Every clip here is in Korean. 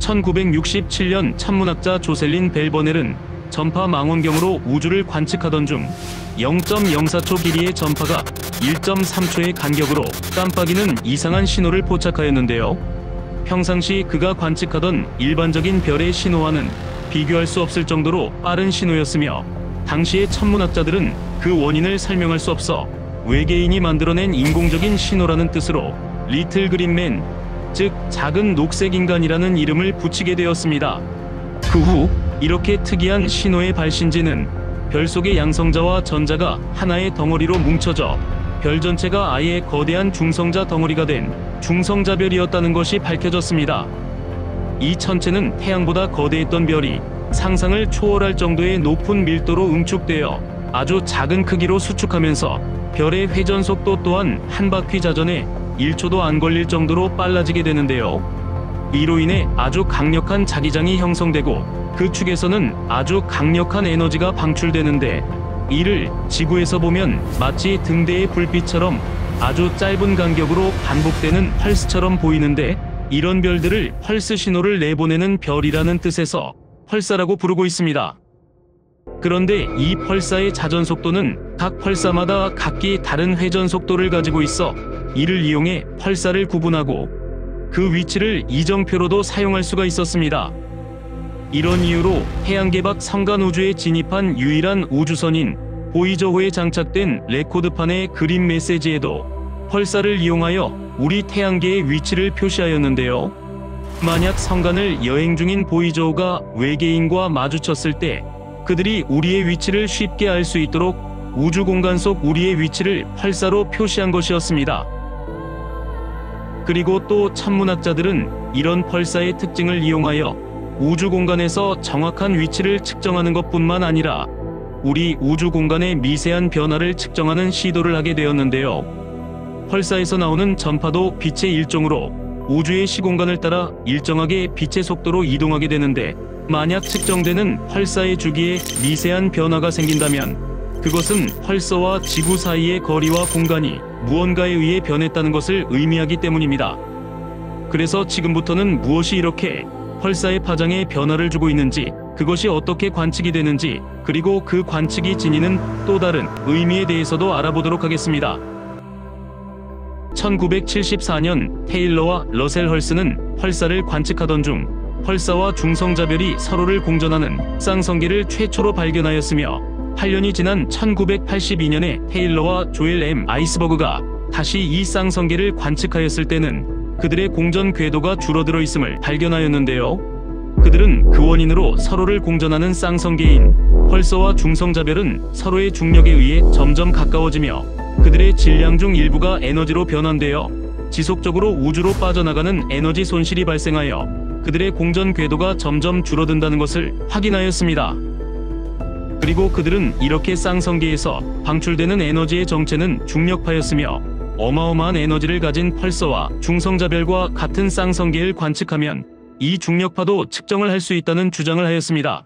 1967년 천문학자 조셀린 벨버넬은 전파 망원경으로 우주를 관측하던 중 0.04초 길이의 전파가 1.3초의 간격으로 깜빡이는 이상한 신호를 포착하였는데요. 평상시 그가 관측하던 일반적인 별의 신호와는 비교할 수 없을 정도로 빠른 신호였으며, 당시의 천문학자들은 그 원인을 설명할 수 없어 외계인이 만들어낸 인공적인 신호라는 뜻으로 리틀 그린맨, 즉 작은 녹색 인간이라는 이름을 붙이게 되었습니다. 그 후 이렇게 특이한 신호의 발신지는 별 속의 양성자와 전자가 하나의 덩어리로 뭉쳐져 별 전체가 아예 거대한 중성자 덩어리가 된 중성자별이었다는 것이 밝혀졌습니다. 이 천체는 태양보다 거대했던 별이 상상을 초월할 정도의 높은 밀도로 응축되어 아주 작은 크기로 수축하면서 별의 회전 속도 또한 한 바퀴 자전에 1초도 안 걸릴 정도로 빨라지게 되는데요. 이로 인해 아주 강력한 자기장이 형성되고 그 축에서는 아주 강력한 에너지가 방출되는데, 이를 지구에서 보면 마치 등대의 불빛처럼 아주 짧은 간격으로 반복되는 펄스처럼 보이는데, 이런 별들을 펄스 신호를 내보내는 별이라는 뜻에서 펄사라고 부르고 있습니다. 그런데 이 펄사의 자전 속도는 각 펄사마다 각기 다른 회전 속도를 가지고 있어 이를 이용해 펄사를 구분하고 그 위치를 이정표로도 사용할 수가 있었습니다. 이런 이유로 태양계 밖 성간 우주에 진입한 유일한 우주선인 보이저호에 장착된 레코드판의 그림 메시지에도 펄사를 이용하여 우리 태양계의 위치를 표시하였는데요. 만약 성간을 여행 중인 보이저호가 외계인과 마주쳤을 때 그들이 우리의 위치를 쉽게 알 수 있도록 우주 공간 속 우리의 위치를 펄사로 표시한 것이었습니다. 그리고 또 천문학자들은 이런 펄사의 특징을 이용하여 우주 공간에서 정확한 위치를 측정하는 것뿐만 아니라 우리 우주 공간의 미세한 변화를 측정하는 시도를 하게 되었는데요. 펄사에서 나오는 전파도 빛의 일종으로 우주의 시공간을 따라 일정하게 빛의 속도로 이동하게 되는데, 만약 측정되는 펄사의 주기에 미세한 변화가 생긴다면 그것은 펄사와 지구 사이의 거리와 공간이 무언가에 의해 변했다는 것을 의미하기 때문입니다. 그래서 지금부터는 무엇이 이렇게 펄사의 파장에 변화를 주고 있는지, 그것이 어떻게 관측이 되는지, 그리고 그 관측이 지니는 또 다른 의미에 대해서도 알아보도록 하겠습니다. 1974년 테일러와 러셀 헐스는 펄사를 관측하던 중 펄사와 중성자별이 서로를 공전하는 쌍성계를 최초로 발견하였으며, 8년이 지난 1982년에 테일러와 조엘 M. 아이스버그가 다시 이 쌍성계를 관측하였을 때는 그들의 공전 궤도가 줄어들어 있음을 발견하였는데요. 그들은 그 원인으로 서로를 공전하는 쌍성계인 펄사와 중성자별은 서로의 중력에 의해 점점 가까워지며 그들의 질량 중 일부가 에너지로 변환되어 지속적으로 우주로 빠져나가는 에너지 손실이 발생하여 그들의 공전 궤도가 점점 줄어든다는 것을 확인하였습니다. 그리고 그들은 이렇게 쌍성계에서 방출되는 에너지의 정체는 중력파였으며, 어마어마한 에너지를 가진 펄사와 중성자별과 같은 쌍성계를 관측하면 이 중력파도 측정을 할 수 있다는 주장을 하였습니다.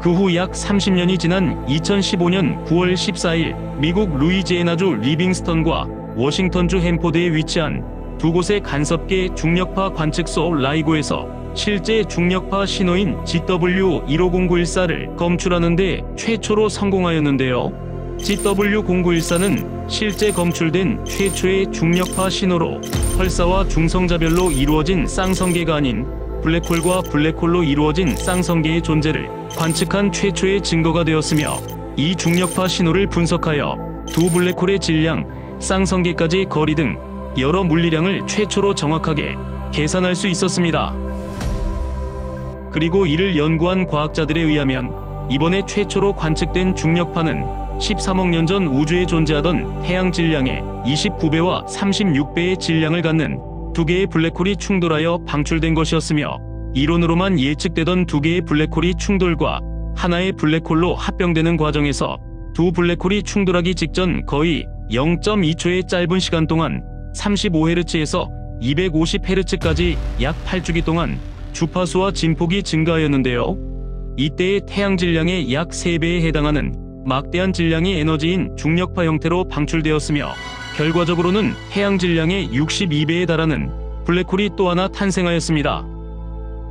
그 후 약 30년이 지난 2015년 9월 14일 미국 루이지애나주 리빙스턴과 워싱턴주 햄포드에 위치한 두 곳의 간섭계 중력파 관측소 라이고에서 실제 중력파 신호인 GW150914를 검출하는 데 최초로 성공하였는데요. GW0914는 실제 검출된 최초의 중력파 신호로 펄사와 중성자별로 이루어진 쌍성계가 아닌 블랙홀과 블랙홀로 이루어진 쌍성계의 존재를 관측한 최초의 증거가 되었으며, 이 중력파 신호를 분석하여 두 블랙홀의 질량, 쌍성계까지 거리 등 여러 물리량을 최초로 정확하게 계산할 수 있었습니다. 그리고 이를 연구한 과학자들에 의하면 이번에 최초로 관측된 중력파는 13억 년 전 우주에 존재하던 태양 질량의 29배와 36배의 질량을 갖는 두 개의 블랙홀이 충돌하여 방출된 것이었으며, 이론으로만 예측되던 두 개의 블랙홀이 충돌과 하나의 블랙홀로 합병되는 과정에서 두 블랙홀이 충돌하기 직전 거의 0.2초의 짧은 시간 동안 35Hz에서 250Hz까지 약 8주기 동안 주파수와 진폭이 증가하였는데요. 이때의 태양 질량의 약 3배에 해당하는 막대한 질량이 에너지인 중력파 형태로 방출되었으며, 결과적으로는 태양 질량의 62배에 달하는 블랙홀이 또 하나 탄생하였습니다.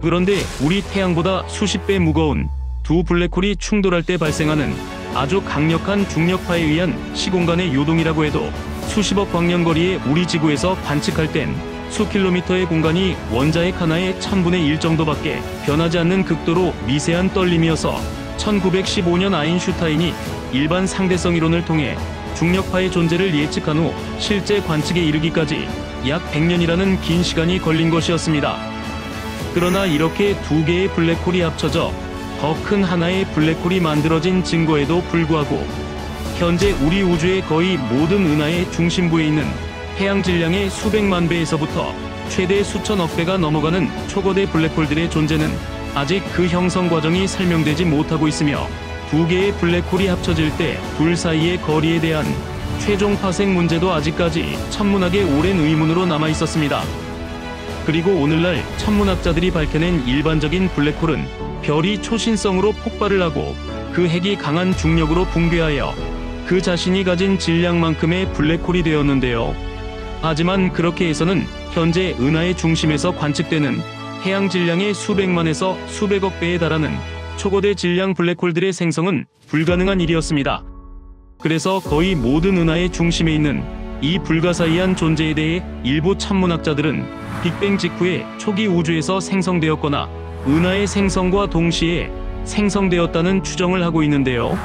그런데 우리 태양보다 수십 배 무거운 두 블랙홀이 충돌할 때 발생하는 아주 강력한 중력파에 의한 시공간의 요동이라고 해도 수십억 광년 거리의 우리 지구에서 관측할 땐 수킬로미터의 공간이 원자핵 하나의 1000분의 1 정도밖에 변하지 않는 극도로 미세한 떨림이어서 1915년 아인슈타인이 일반 상대성 이론을 통해 중력파의 존재를 예측한 후 실제 관측에 이르기까지 약 100년이라는 긴 시간이 걸린 것이었습니다. 그러나 이렇게 두 개의 블랙홀이 합쳐져 더 큰 하나의 블랙홀이 만들어진 증거에도 불구하고 현재 우리 우주의 거의 모든 은하의 중심부에 있는 해양 질량의 수백만 배에서부터 최대 수천억 배가 넘어가는 초거대 블랙홀들의 존재는 아직 그 형성 과정이 설명되지 못하고 있으며 두 개의 블랙홀이 합쳐질 때 둘 사이의 거리에 대한 최종 파생 문제도 아직까지 천문학의 오랜 의문으로 남아 있었습니다. 그리고 오늘날 천문학자들이 밝혀낸 일반적인 블랙홀은 별이 초신성으로 폭발을 하고 그 핵이 강한 중력으로 붕괴하여 그 자신이 가진 질량만큼의 블랙홀이 되었는데요. 하지만 그렇게 해서는 현재 은하의 중심에서 관측되는 해양 질량의 수백만에서 수백억 배에 달하는 초거대 질량 블랙홀들의 생성은 불가능한 일이었습니다. 그래서 거의 모든 은하의 중심에 있는 이 불가사의한 존재에 대해 일부 천문학자들은 빅뱅 직후에 초기 우주에서 생성되었거나 은하의 생성과 동시에 생성되었다는 추정을 하고 있는데요.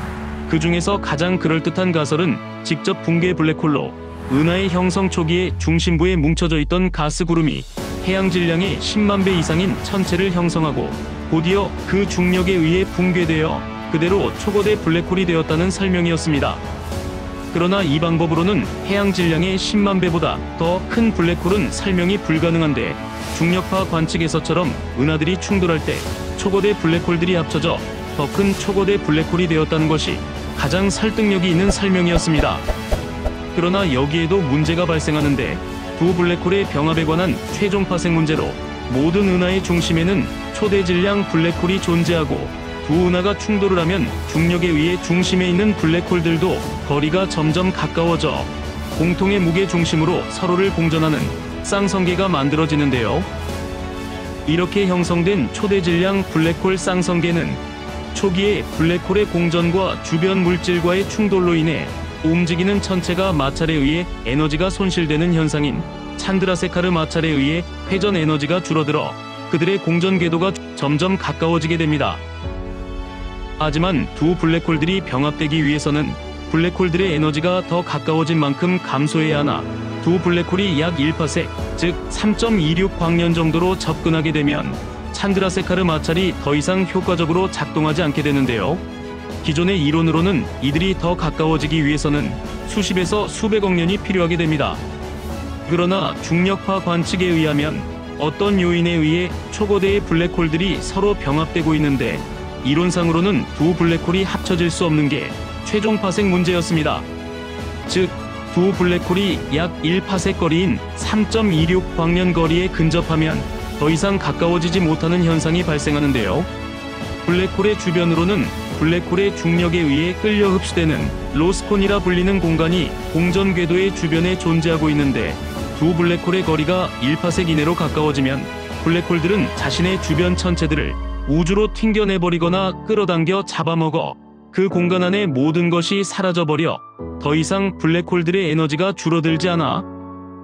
그 중에서 가장 그럴듯한 가설은 직접 붕괴 블랙홀로 은하의 형성 초기에 중심부에 뭉쳐져 있던 가스 구름이 해양 질량의 10만 배 이상인 천체를 형성하고 곧이어 그 중력에 의해 붕괴되어 그대로 초거대 블랙홀이 되었다는 설명이었습니다. 그러나 이 방법으로는 해양 질량의 10만 배보다 더 큰 블랙홀은 설명이 불가능한데 중력파 관측에서처럼 은하들이 충돌할 때 초거대 블랙홀들이 합쳐져 더 큰 초거대 블랙홀이 되었다는 것이 가장 설득력이 있는 설명이었습니다. 그러나 여기에도 문제가 발생하는데 두 블랙홀의 병합에 관한 최종 파생 문제로 모든 은하의 중심에는 초대 질량 블랙홀이 존재하고 두 은하가 충돌을 하면 중력에 의해 중심에 있는 블랙홀들도 거리가 점점 가까워져 공통의 무게 중심으로 서로를 공전하는 쌍성계가 만들어지는데요. 이렇게 형성된 초대 질량 블랙홀 쌍성계는 초기에 블랙홀의 공전과 주변 물질과의 충돌로 인해 움직이는 천체가 마찰에 의해 에너지가 손실되는 현상인 찬드라세카르 마찰에 의해 회전 에너지가 줄어들어 그들의 공전 궤도가 점점 가까워지게 됩니다. 하지만 두 블랙홀들이 병합되기 위해서는 블랙홀들의 에너지가 더 가까워진 만큼 감소해야 하나 두 블랙홀이 약 1파섹, 즉 3.26 광년 정도로 접근하게 되면 찬드라세카르 마찰이 더 이상 효과적으로 작동하지 않게 되는데요. 기존의 이론으로는 이들이 더 가까워지기 위해서는 수십에서 수백억 년이 필요하게 됩니다. 그러나 중력파 관측에 의하면 어떤 요인에 의해 초거대의 블랙홀들이 서로 병합되고 있는데 이론상으로는 두 블랙홀이 합쳐질 수 없는 게 최종 파생 문제였습니다. 즉, 두 블랙홀이 약 1파섹 거리인 3.26 광년 거리에 근접하면 더 이상 가까워지지 못하는 현상이 발생하는데요. 블랙홀의 주변으로는 블랙홀의 중력에 의해 끌려 흡수되는 로스콘이라 불리는 공간이 공전 궤도의 주변에 존재하고 있는데 두 블랙홀의 거리가 1파섹 이내로 가까워지면 블랙홀들은 자신의 주변 천체들을 우주로 튕겨내버리거나 끌어당겨 잡아먹어 그 공간 안의 모든 것이 사라져버려 더 이상 블랙홀들의 에너지가 줄어들지 않아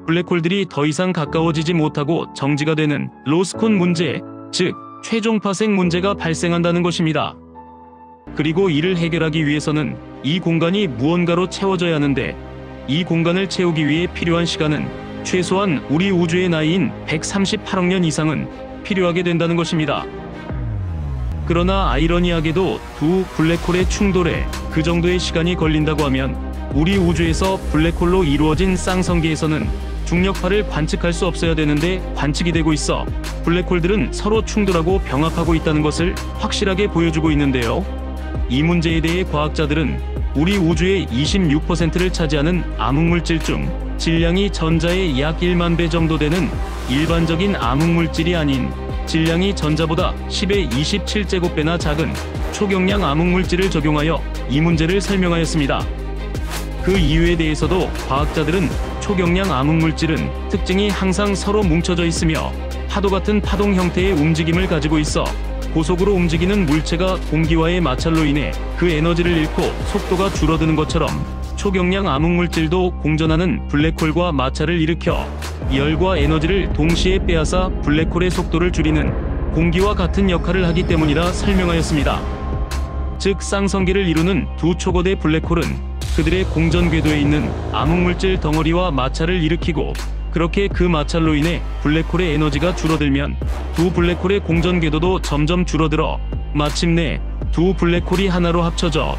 블랙홀들이 더 이상 가까워지지 못하고 정지가 되는 로스콘 문제, 즉 최종 파생 문제가 발생한다는 것입니다. 그리고 이를 해결하기 위해서는 이 공간이 무언가로 채워져야 하는데 이 공간을 채우기 위해 필요한 시간은 최소한 우리 우주의 나이인 138억 년 이상은 필요하게 된다는 것입니다. 그러나 아이러니하게도 두 블랙홀의 충돌에 그 정도의 시간이 걸린다고 하면 우리 우주에서 블랙홀로 이루어진 쌍성계에서는 중력파를 관측할 수 없어야 되는데 관측이 되고 있어 블랙홀들은 서로 충돌하고 병합하고 있다는 것을 확실하게 보여주고 있는데요. 이 문제에 대해 과학자들은 우리 우주의 26%를 차지하는 암흑물질 중 질량이 전자의 약 1만 배 정도 되는 일반적인 암흑물질이 아닌 질량이 전자보다 10의 27제곱배나 작은 초경량 암흑물질을 적용하여 이 문제를 설명하였습니다. 그 이유에 대해서도 과학자들은 초경량 암흑물질은 특징이 항상 서로 뭉쳐져 있으며 파도 같은 파동 형태의 움직임을 가지고 있어 고속으로 움직이는 물체가 공기와의 마찰로 인해 그 에너지를 잃고 속도가 줄어드는 것처럼 초경량 암흑물질도 공전하는 블랙홀과 마찰을 일으켜 열과 에너지를 동시에 빼앗아 블랙홀의 속도를 줄이는 공기와 같은 역할을 하기 때문이라 설명하였습니다. 즉 쌍성계를 이루는 두 초거대 블랙홀은 그들의 공전 궤도에 있는 암흑물질 덩어리와 마찰을 일으키고, 그렇게 그 마찰로 인해 블랙홀의 에너지가 줄어들면 두 블랙홀의 공전 궤도도 점점 줄어들어 마침내 두 블랙홀이 하나로 합쳐져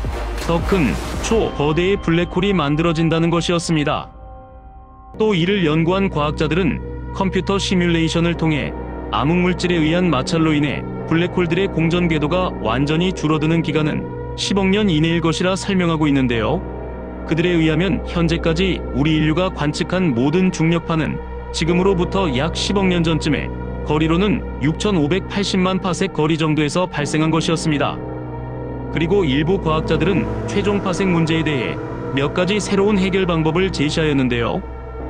더 큰 초거대의 블랙홀이 만들어진다는 것이었습니다. 또 이를 연구한 과학자들은 컴퓨터 시뮬레이션을 통해 암흑물질에 의한 마찰로 인해 블랙홀들의 공전 궤도가 완전히 줄어드는 기간은 10억 년 이내일 것이라 설명하고 있는데요. 그들에 의하면 현재까지 우리 인류가 관측한 모든 중력파는 지금으로부터 약 10억 년 전쯤에 거리로는 6,580만 파섹 거리 정도에서 발생한 것이었습니다. 그리고 일부 과학자들은 최종 파생 문제에 대해 몇 가지 새로운 해결 방법을 제시하였는데요.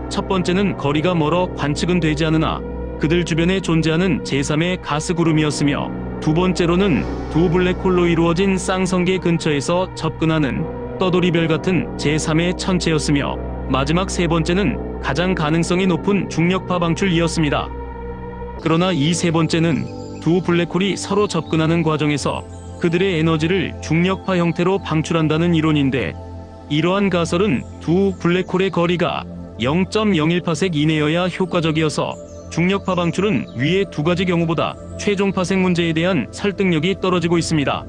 첫 번째는 거리가 멀어 관측은 되지 않으나 그들 주변에 존재하는 제3의 가스 구름이었으며, 두 번째로는 두 블랙홀로 이루어진 쌍성계 근처에서 접근하는 떠돌이별 같은 제3의 천체였으며, 마지막 세 번째는 가장 가능성이 높은 중력파 방출이었습니다. 그러나 이 세 번째는 두 블랙홀이 서로 접근하는 과정에서 그들의 에너지를 중력파 형태로 방출한다는 이론인데, 이러한 가설은 두 블랙홀의 거리가 0.01파섹 이내여야 효과적이어서 중력파 방출은 위의 두 가지 경우보다 최종 파생 문제에 대한 설득력이 떨어지고 있습니다.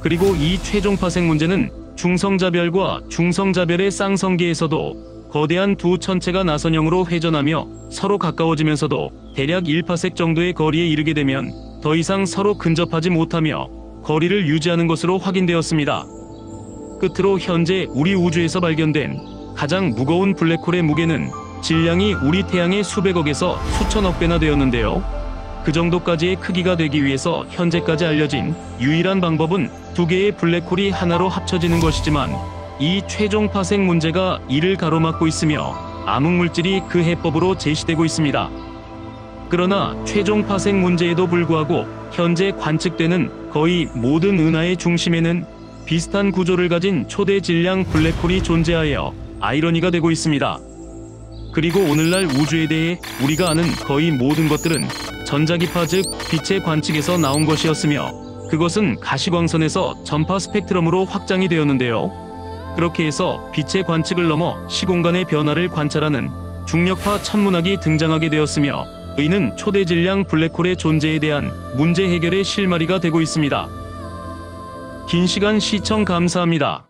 그리고 이 최종 파생 문제는 중성자별과 중성자별의 쌍성계에서도 거대한 두 천체가 나선형으로 회전하며 서로 가까워지면서도 대략 1파섹 정도의 거리에 이르게 되면 더 이상 서로 근접하지 못하며 거리를 유지하는 것으로 확인되었습니다. 끝으로 현재 우리 우주에서 발견된 가장 무거운 블랙홀의 무게는 질량이 우리 태양의 수백억에서 수천억 배나 되었는데요. 그 정도까지의 크기가 되기 위해서 현재까지 알려진 유일한 방법은 두 개의 블랙홀이 하나로 합쳐지는 것이지만, 이 최종 파생 문제가 이를 가로막고 있으며 암흑물질이 그 해법으로 제시되고 있습니다. 그러나 최종 파생 문제에도 불구하고 현재 관측되는 거의 모든 은하의 중심에는 비슷한 구조를 가진 초대 질량 블랙홀이 존재하여 아이러니가 되고 있습니다. 그리고 오늘날 우주에 대해 우리가 아는 거의 모든 것들은 전자기파 즉 빛의 관측에서 나온 것이었으며, 그것은 가시광선에서 전파 스펙트럼으로 확장이 되었는데요. 그렇게 해서 빛의 관측을 넘어 시공간의 변화를 관찰하는 중력파 천문학이 등장하게 되었으며, 이는 초대 질량 블랙홀의 존재에 대한 문제 해결의 실마리가 되고 있습니다. 긴 시간 시청 감사합니다.